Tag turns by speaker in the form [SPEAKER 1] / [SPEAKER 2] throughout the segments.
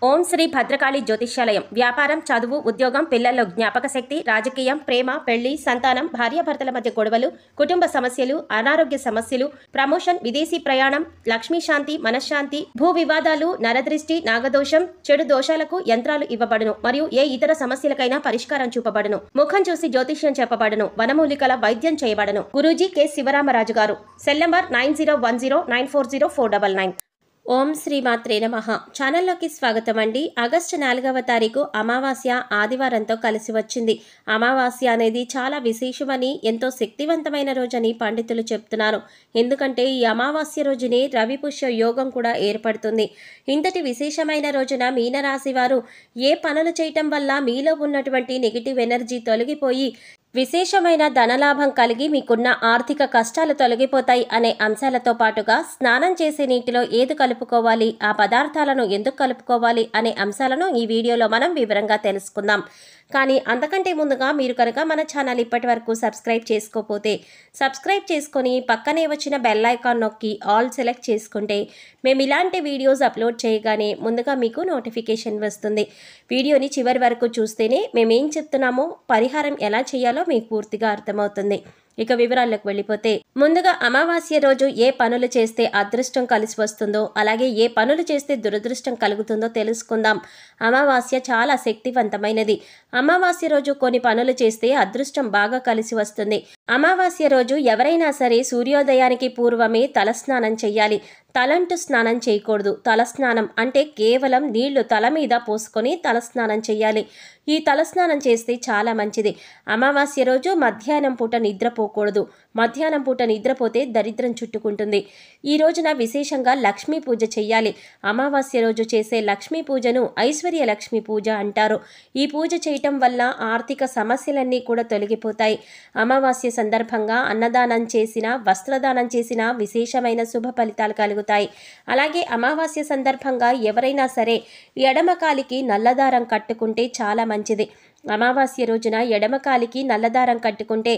[SPEAKER 1] ఓం శ్రీ భద్రకాళి జ్యోతిష్యాలయం. వ్యాపారం, చదువు, ఉద్యోగం, పిల్లల్లో జ్ఞాపక శక్తి, రాజకీయం, ప్రేమ, పెళ్లి, సంతానం, భార్యాభర్తల మధ్య గొడవలు, కుటుంబ సమస్యలు, అనారోగ్య సమస్యలు, ప్రమోషన్, విదేశీ ప్రయాణం, లక్ష్మీ శాంతి, మనశ్శాంతి, భూ వివాదాలు, నరదృష్టి, నాగదోషం, చెడు దోషాలకు యంత్రాలు ఇవ్వబడును మరియు ఏ ఇతర సమస్యలకైనా పరిష్కారం చూపబడును. ముఖం చూసి జ్యోతిష్యం చెప్పబడును. వనమూలికల వైద్యం చేయబడును. గురూజీ కె శివరామరాజు గారు. Cell number 9010940499. ఓం శ్రీ మాత్రే నమః. ఛానల్లోకి స్వాగతం అండి. ఆగస్టు 4వ తారీఖు అమావాస్య ఆదివారంతో కలిసి వచ్చింది. అమావాస్య అనేది చాలా విశేషమని, ఎంతో శక్తివంతమైన రోజని పండితులు చెప్తున్నారు. ఎందుకంటే ఈ అమావాస్య రోజునే రవిపుష్య యోగం కూడా ఏర్పడుతుంది. ఇంతటి విశేషమైన రోజున మీనరాశి వారు ఏ పనులు చేయటం వల్ల మీలో ఉన్నటువంటి నెగిటివ్ ఎనర్జీ తొలగిపోయి విశేషమైన ధనలాభం కలిగి మీకున్న ఆర్థిక కష్టాలు తొలగిపోతాయి అనే అంశాలతో పాటుగా స్నానం చేసే నీటిలో ఏది కలుపుకోవాలి, ఆ పదార్థాలను ఎందుకు కలుపుకోవాలి అనే అంశాలను ఈ వీడియోలో మనం వివరంగా తెలుసుకుందాం. కానీ అంతకంటే ముందుగా మీరు కనుక మన ఛానల్ ఇప్పటి వరకు సబ్స్క్రైబ్ చేసుకోకపోతే సబ్స్క్రైబ్ చేసుకొని పక్కనే వచ్చిన బెల్ ఐకాన్ నొక్కి ఆల్ సెలెక్ట్ చేసుకుంటే మేము ఇలాంటి వీడియోస్ అప్లోడ్ చేయగానే ముందుగా మీకు నోటిఫికేషన్ వస్తుంది. వీడియోని చివరి వరకు చూస్తేనే మేమేం చెప్తున్నామో, పరిహారం ఎలా చేయాలో మీకు పూర్తిగా అర్థమవుతుంది. ఇక వివరాల్లోకి వెళ్ళిపోతే, ముందుగా అమావాస్య రోజు ఏ పనులు చేస్తే అదృష్టం కలిసి వస్తుందో, అలాగే ఏ పనులు చేస్తే దురదృష్టం కలుగుతుందో తెలుసుకుందాం. అమావాస్య చాలా శక్తివంతమైనది. అమావాస్య రోజు కొన్ని పనులు చేస్తే అదృష్టం బాగా కలిసి వస్తుంది. అమావాస్య రోజు ఎవరైనా సరే సూర్యోదయానికి పూర్వమే తలస్నానం చేయాలి. తలంటు స్నానం చేయకూడదు. తలస్నానం అంటే కేవలం నీళ్లు తల మీద పోసుకొని తలస్నానం చేయాలి. ఈ తలస్నానం చేస్తే చాలా మంచిది. అమావాస్య రోజు మధ్యాహ్నం పూట నిద్రపోకూడదు. మధ్యాహ్నం పూట నిద్రపోతే దరిద్రం చుట్టుకుంటుంది. ఈ రోజున విశేషంగా లక్ష్మీ పూజ చేయాలి. అమావాస్య రోజు చేసే లక్ష్మీ పూజను ఐశ్వర్య లక్ష్మీ పూజ అంటారు. ఈ పూజ చేయటం వల్ల ఆర్థిక సమస్యలన్నీ కూడా తొలగిపోతాయి. అమావాస్య సందర్భంగా అన్నదానం చేసినా, వస్త్రదానం చేసినా విశేషమైన శుభ ఫలితాలు కలుగుతాయి. అలాగే అమావాస్య సందర్భంగా ఎవరైనా సరే ఎడమ కాలికి నల్లదారం కట్టుకుంటే చాలా మంచిది. అమావాస్య రోజున ఎడమకాలికి నల్లదారం కట్టుకుంటే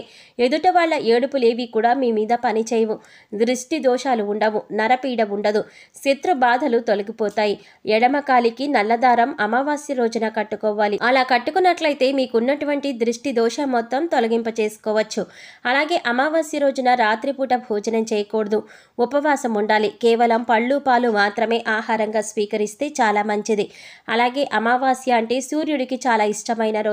[SPEAKER 1] ఎదుట వాళ్ళ ఏడుపులేవి కూడా మీ మీద పని చేయవు. దృష్టి దోషాలు ఉండవు. నరపీడ ఉండదు. శత్రు బాధలు తొలగిపోతాయి. ఎడమకాలికి నల్లదారం అమావాస్య రోజున కట్టుకోవాలి. అలా కట్టుకున్నట్లయితే మీకున్నటువంటి దృష్టి దోషం మొత్తం తొలగింప చేసుకోవచ్చు. అలాగే అమావాస్య రోజున రాత్రిపూట భోజనం చేయకూడదు. ఉపవాసం ఉండాలి. కేవలం పళ్ళు పాలు మాత్రమే ఆహారంగా స్వీకరిస్తే చాలా మంచిది. అలాగే అమావాస్య అంటే సూర్యుడికి చాలా ఇష్టమైన రోజు.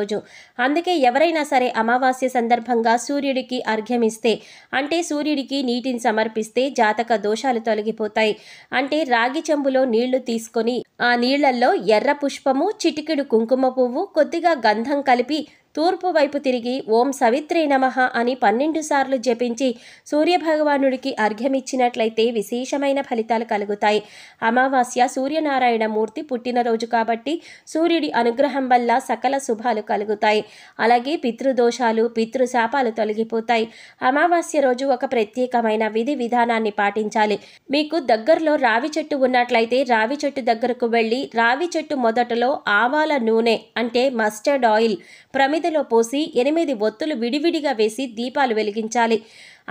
[SPEAKER 1] అందుకే ఎవరైనా సరే అమావాస్య సందర్భంగా సూర్యుడికి అర్ఘ్యమిస్తే, అంటే సూర్యుడికి నీటిని సమర్పిస్తే జాతక దోషాలు తొలగిపోతాయి. అంటే రాగి చెంబులో నీళ్లు తీసుకొని ఆ నీళ్లలో ఎర్ర పుష్పము, చిటికెడు కుంకుమ పువ్వు, కొద్దిగా గంధం కలిపి తూర్పు వైపు తిరిగి ఓం సవిత్రే నమః అని 12 సార్లు జపించి సూర్యభగవానుడికి అర్ఘ్యమిచ్చినట్లయితే విశేషమైన ఫలితాలు కలుగుతాయి. అమావాస్య సూర్యనారాయణ మూర్తి పుట్టినరోజు కాబట్టి సూర్యుడి అనుగ్రహం వల్ల సకల శుభాలు కలుగుతాయి. అలాగే పితృదోషాలు, పితృశాపాలు తొలగిపోతాయి. అమావాస్య రోజు ఒక ప్రత్యేకమైన విధి విధానాన్ని పాటించాలి. మీకు దగ్గరలో రావి చెట్టు ఉన్నట్లయితే రావి చెట్టు దగ్గరకు వెళ్ళి రావి చెట్టు మొదటలో ఆవాల నూనె అంటే మస్టర్డ్ ఆయిల్ ప్రమిదలో పోసి 8 ఒత్తులు విడివిడిగా వేసి దీపాలు వెలిగించాలి.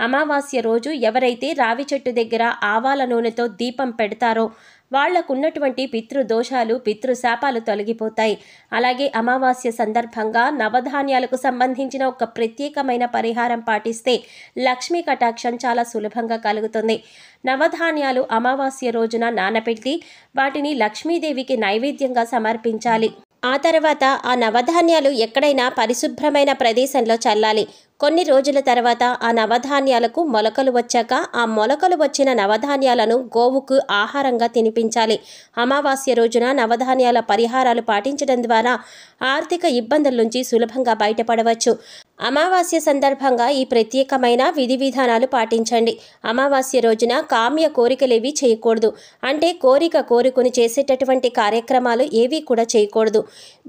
[SPEAKER 1] అమావాస్య రోజు ఎవరైతే రావి చెట్టు దగ్గర ఆవాల నూనెతో దీపం పెడతారో వాళ్లకున్నటువంటి పితృదోషాలు, పితృశాపాలు తొలగిపోతాయి. అలాగే అమావాస్య సందర్భంగా నవధాన్యాలకు సంబంధించిన ఒక ప్రత్యేకమైన పరిహారం పాటిస్తే లక్ష్మీ కటాక్షం చాలా సులభంగా కలుగుతుంది. నవధాన్యాలు అమావాస్య రోజున నానబెట్టి వాటిని లక్ష్మీదేవికి నైవేద్యంగా సమర్పించాలి. ఆ తర్వాత ఆ నవధాన్యాలు ఎక్కడైనా పరిశుభ్రమైన ప్రదేశంలో చల్లాలి. కొన్ని రోజుల తర్వాత ఆ నవధాన్యాలకు మొలకలు వచ్చాక ఆ మొలకలు వచ్చిన నవధాన్యాలను గోవుకు ఆహారంగా తినిపించాలి. అమావాస్య రోజున నవధాన్యాల పరిహారాలు పాటించడం ద్వారా ఆర్థిక ఇబ్బందుల నుంచి సులభంగా బయటపడవచ్చు. అమావాస్య సందర్భంగా ఈ ప్రత్యేకమైన విధి విధానాలు పాటించండి. అమావాస్య రోజున కామ్య కోరికలేవి చేయకూడదు. అంటే కోరిక కోరుకుని చేసేటటువంటి కార్యక్రమాలు ఏవి కూడా చేయకూడదు.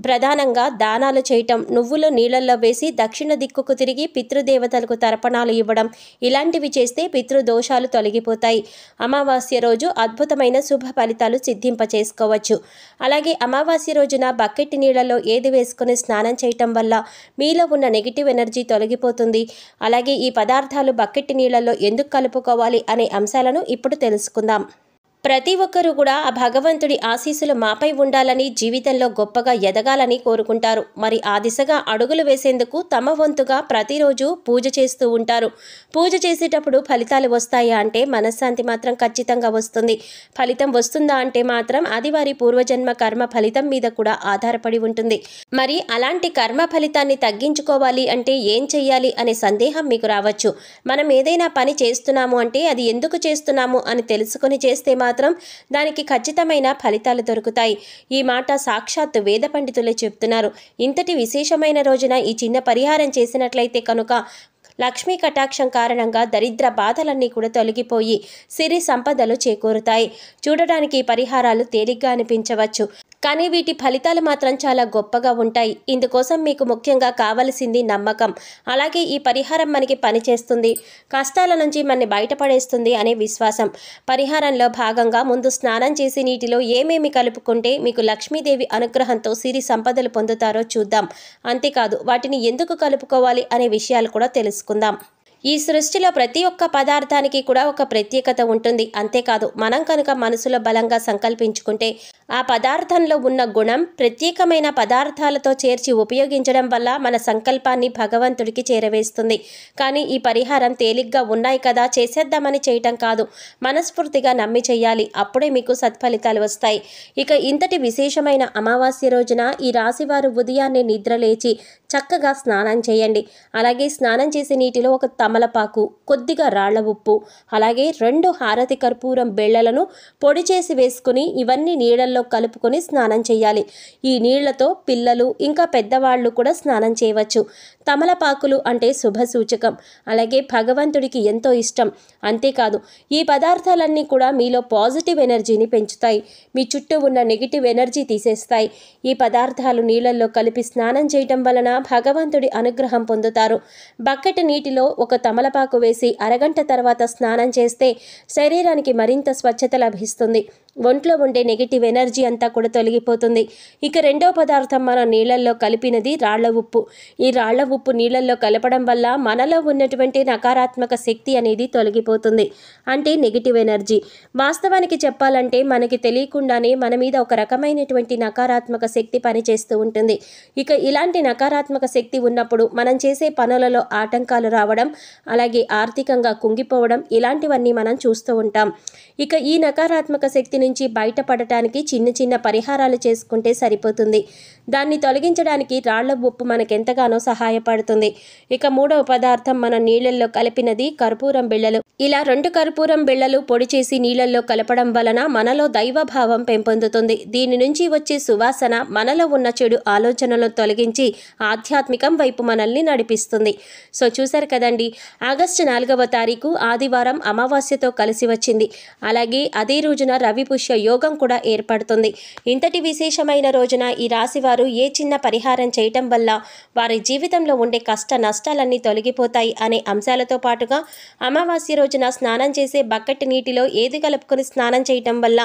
[SPEAKER 1] ప్రధానంగా దానాలు చేయటం, నువ్వులు నీళ్లలో వేసి దక్షిణ దిక్కుకు తిరిగి పితృదేవతలకు తర్పణాలు ఇవ్వడం, ఇలాంటివి చేస్తే పితృదోషాలు తొలగిపోతాయి. అమావాస్య రోజు అద్భుతమైన శుభ ఫలితాలు సిద్ధింప చేసుకోవచ్చు. అలాగే అమావాస్య రోజున బకెట్ నీళ్లలో ఏది వేసుకుని స్నానం చేయటం వల్ల మీలో ఉన్న నెగిటివ్ ఎనర్జీ తొలగిపోతుంది. అలాగే ఈ పదార్థాలు బకెట్ నీళ్లలో ఎందుకు కలుపుకోవాలి అనే అంశాలను ఇప్పుడు తెలుసుకుందాం. ప్రతి ఒక్కరూ కూడా ఆ భగవంతుడి ఆశీస్సులు మాపై ఉండాలని, జీవితంలో గొప్పగా ఎదగాలని కోరుకుంటారు. మరి ఆ దిశగా అడుగులు వేసేందుకు తమ వంతుగా ప్రతిరోజు పూజ చేస్తూ ఉంటారు. పూజ చేసేటప్పుడు ఫలితాలు వస్తాయా అంటే మనశ్శాంతి మాత్రం ఖచ్చితంగా వస్తుంది. ఫలితం వస్తుందా అంటే మాత్రం అది వారి పూర్వజన్మ కర్మ ఫలితం మీద కూడా ఆధారపడి ఉంటుంది. మరి అలాంటి కర్మ ఫలితాన్ని తగ్గించుకోవాలి అంటే ఏం చెయ్యాలి అనే సందేహం మీకు రావచ్చు. మనం ఏదైనా పని చేస్తున్నాము అంటే అది ఎందుకు చేస్తున్నాము అని తెలుసుకొని చేస్తే మాత్రం దానికి ఖచ్చితమైన ఫలితాలు దొరుకుతాయి. ఈ మాట సాక్షాత్ వేద పండితులే చెప్తున్నారు. ఇంతటి విశేషమైన రోజున ఈ చిన్న పరిహారం చేసినట్లయితే కనుక లక్ష్మీ కటాక్షం కారణంగా దరిద్ర బాధలన్నీ కూడా తొలగిపోయి సిరి సంపదలు చేకూరుతాయి. చూడడానికి ఈ పరిహారాలు తేలిగ్గా అనిపించవచ్చు, కానీ వీటి ఫలితాలు మాత్రం చాలా గొప్పగా ఉంటాయి. ఇందుకోసం మీకు ముఖ్యంగా కావలసింది నమ్మకం. అలాగే ఈ పరిహారం మనకి పనిచేస్తుంది, కష్టాల నుంచి మనని బయటపడేస్తుంది అనే విశ్వాసం. పరిహారంలో భాగంగా ముందు స్నానం చేసి నీటిలో ఏమేమి కలుపుకుంటే మీకు లక్ష్మీదేవి అనుగ్రహంతో సిరి సంపదలు పొందుతారో చూద్దాం. అంతేకాదు వాటిని ఎందుకు కలుపుకోవాలి అనే విషయాలు కూడా తెలుసుకుందాం. ఈ సృష్టిలో ప్రతి ఒక్క పదార్థానికి కూడా ఒక ప్రత్యేకత ఉంటుంది. అంతేకాదు మనం కనుక మనసులో బలంగా సంకల్పించుకుంటే ఆ పదార్థంలో ఉన్న గుణం ప్రత్యేకమైన పదార్థాలతో చేర్చి ఉపయోగించడం వల్ల మన సంకల్పాన్ని భగవంతుడికి చేరవేస్తుంది. కానీ ఈ పరిహారం తేలిగ్గా ఉన్నాయి కదా చేసేద్దామని చేయటం కాదు, మనస్ఫూర్తిగా నమ్మి చేయాలి. అప్పుడే మీకు సత్ఫలితాలు వస్తాయి. ఇక ఇంతటి విశేషమైన అమావాస్య రోజున ఈ రాశివారు ఉదయాన్నే నిద్రలేచి చక్కగా స్నానం చేయండి. అలాగే స్నానం చేసే నీటిలో ఒక తమలపాకు, కొద్దిగా రాళ్ల ఉప్పు, అలాగే 2 హారతి కర్పూరం బిళ్ళలను పొడి చేసి వేసుకుని ఇవన్నీ నీళ్ళల్లో కలుపుకొని స్నానం చేయాలి. ఈ నీళ్లతో పిల్లలు ఇంకా పెద్దవాళ్ళు కూడా స్నానం చేయవచ్చు. తమలపాకులు అంటే శుభ సూచకం, అలాగే భగవంతుడికి ఎంతో ఇష్టం. అంతేకాదు ఈ పదార్థాలన్నీ కూడా మీలో పాజిటివ్ ఎనర్జీని పెంచుతాయి, మీ చుట్టూ ఉన్న నెగిటివ్ ఎనర్జీ తీసేస్తాయి. ఈ పదార్థాలు నీళ్ళల్లో కలిపి స్నానం చేయటం వలన భగవంతుడి అనుగ్రహం పొందుతారు. బకెట్ నీటిలో ఒక తమలపాకు వేసి అరగంట తర్వాత స్నానం చేస్తే శరీరానికి మరింత స్వచ్ఛత లభిస్తుంది. ఒంట్లో ఉండే నెగిటివ్ ఎనర్జీ అంతా కూడా తొలగిపోతుంది. ఇక రెండవ పదార్థం మనం నీళ్ళల్లో కలిపినది రాళ్ల ఉప్పు. ఈ రాళ్ల ఉప్పు నీళ్ళల్లో కలపడం వల్ల మనలో ఉన్నటువంటి నకారాత్మక శక్తి అనేది తొలగిపోతుంది, అంటే నెగిటివ్ ఎనర్జీ. వాస్తవానికి చెప్పాలంటే మనకి తెలియకుండానే మన మీద ఒక రకమైనటువంటి నకారాత్మక శక్తి పనిచేస్తూ ఉంటుంది. ఇక ఇలాంటి నకారాత్మక శక్తి ఉన్నప్పుడు మనం చేసే పనులలో ఆటంకాలు రావడం, అలాగే ఆర్థికంగా కుంగిపోవడం ఇలాంటివన్నీ మనం చూస్తూ ఉంటాం. ఇక ఈ నకారాత్మక శక్తి నుంచి బయటపడటానికి చిన్న చిన్న పరిహారాలు చేసుకుంటే సరిపోతుంది. దాన్ని తొలగించడానికి రాళ్ల ఉప్పు మనకెంతగానో సహాయపడుతుంది. ఇక మూడవ పదార్థం మనం నీళ్ళల్లో కలిపినది కర్పూరం బిళ్ళలు. ఇలా 2 కర్పూరం బిళ్ళలు పొడి చేసి నీళ్ళల్లో కలపడం వలన మనలో దైవభావం పెంపొందుతుంది. దీని నుంచి వచ్చే సువాసన మనలో ఉన్న చెడు ఆలోచనలను తొలగించి ఆధ్యాత్మికం వైపు మనల్ని నడిపిస్తుంది. సో చూశారు కదండి, ఆగస్టు 4వ తారీఖు ఆదివారం అమావాస్యతో కలిసి వచ్చింది. అలాగే అదే రోజున రవి పుష్య యోగం కూడా ఏర్పడుతుంది. ఇంతటి విశేషమైన రోజున ఈ రాశివారు ఏ చిన్న పరిహారం చేయటం వల్ల వారి జీవితంలో ఉండే కష్ట నష్టాలన్నీ తొలగిపోతాయి అనే అంశాలతో పాటుగా అమావాస్య రోజున స్నానం చేసే బకెట్ నీటిలో ఏది కలుపుకొని స్నానం చేయటం వల్ల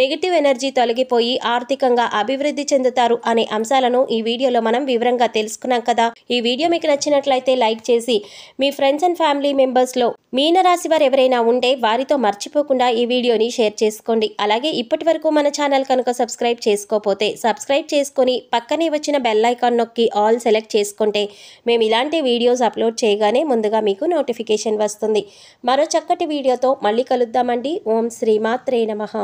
[SPEAKER 1] నెగిటివ్ ఎనర్జీ తొలగిపోయి ఆర్థికంగా అభివృద్ధి చెందుతారు అనే అంశాలను ఈ వీడియోలో మనం వివరంగా తెలుసుకున్నాం కదా. ఈ వీడియో మీకు నచ్చినట్లయితే లైక్ చేసి మీ ఫ్రెండ్స్ అండ్ ఫ్యామిలీ మెంబర్స్లో మీనరాశి వారు ఎవరైనా ఉంటే వారితో మర్చిపోకుండా ఈ వీడియోని షేర్ చేసుకోండి. అలాగే ఇప్పటి వరకు మన ఛానల్ కనుక సబ్స్క్రైబ్ చేసుకోకపోతే సబ్స్క్రైబ్ చేసుకొని పక్కనే వచ్చిన బెల్ ఐకాన్ నొక్కి ఆల్ సెలెక్ట్ చేసుకుంటే మేము ఇలాంటి వీడియోస్ అప్లోడ్ చేయగానే ముందుగా మీకు నోటిఫికేషన్ వస్తుంది. మరో చక్కటి వీడియోతో మళ్ళీ కలుద్దామండి. ఓం శ్రీమాత్రే నమః.